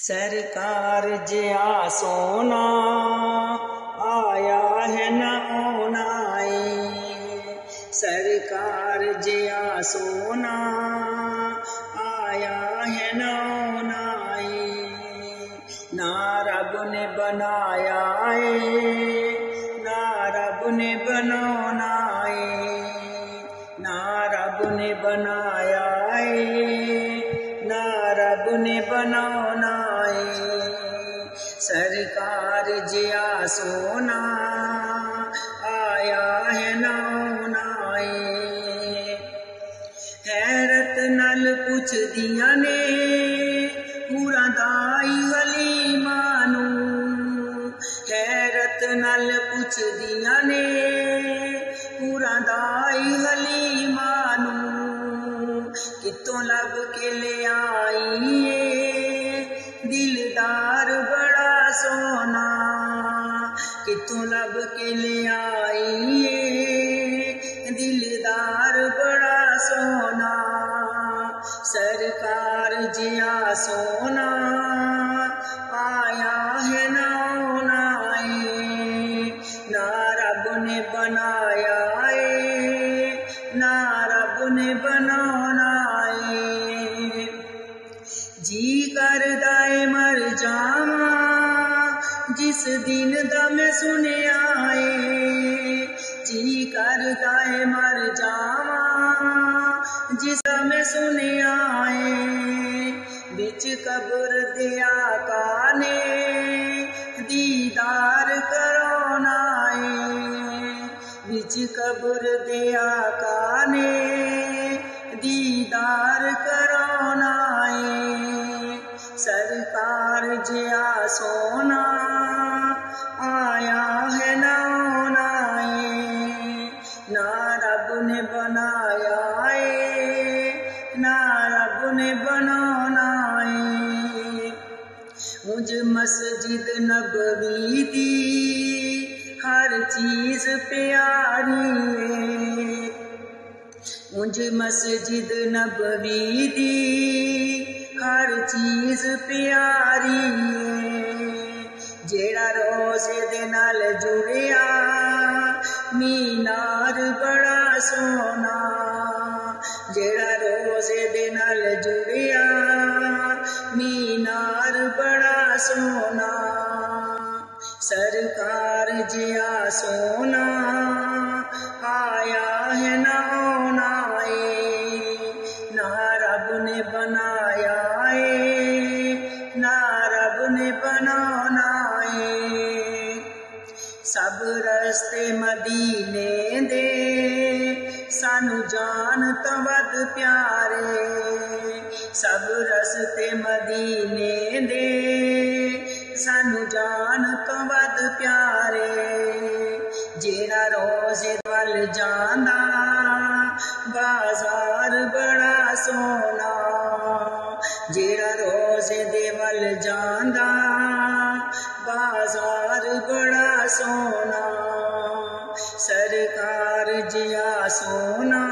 सरकार जिया सोना आया है न ओनाए। सरकार जिया सोना आया है न ओनाए। ना रब ने बनाया है ना रब ने बनाना है। ना रब ने बनाया है ना रब ने बनाना है। सरकार जिया सोना आया है ना ओनाए। हैरत नल पुछ दिया ने पूरा दाई हलीमा नू। हैरत नल पुछ दिया ने पूरा दाई हलीमा नू। कितों लब के ले आई दिलदार बड़ा सोना। कितों लब के ले आई दिलदार बड़ा सोना। सरकार जिया सोना आया है ना ओनाए। ना रब ने बनाया है ना रब ने बनाना है। जी करदा है मर जावा जिस दिन दा मैं सुनिया है। जी करदा है मर जावा जिस दा मैं सुनिया है। बिच कब्र दिया काने दीदार करोना है। बिच कब्र दिया काने दीदार करोना है। सरकार जिया सोना आया है ना ओनाए। ना रब ने बनाया है ना रब ने बनाना है। मुझ मस्जिद नबवी दी हर चीज प्यारी है। मुझ मस्जिद नबवी दी हर चीज प्यारी है। जेड़ा रोज़े दे नाल जुड़िया मीनार बड़ा सोना। जेड़ा रोज़े दे नाल जुड़िया मीनार बड़ा सोना। सरकार जिया सोना आया है ना ओनाए। ना रब ने बनाया है ना रब ने बनाना है। सब रस्ते मदीने दे सानू जान तो वध प्यारे। सब रस्ते मदीने दे सानू जान तो वध प्यारे। जेड़ा रोज़े वल जांदा बाजार बड़ा सोना। जेड़ा रोज़े दे वल जांदा बाजार बड़ा सोना। सरकार जिया सोना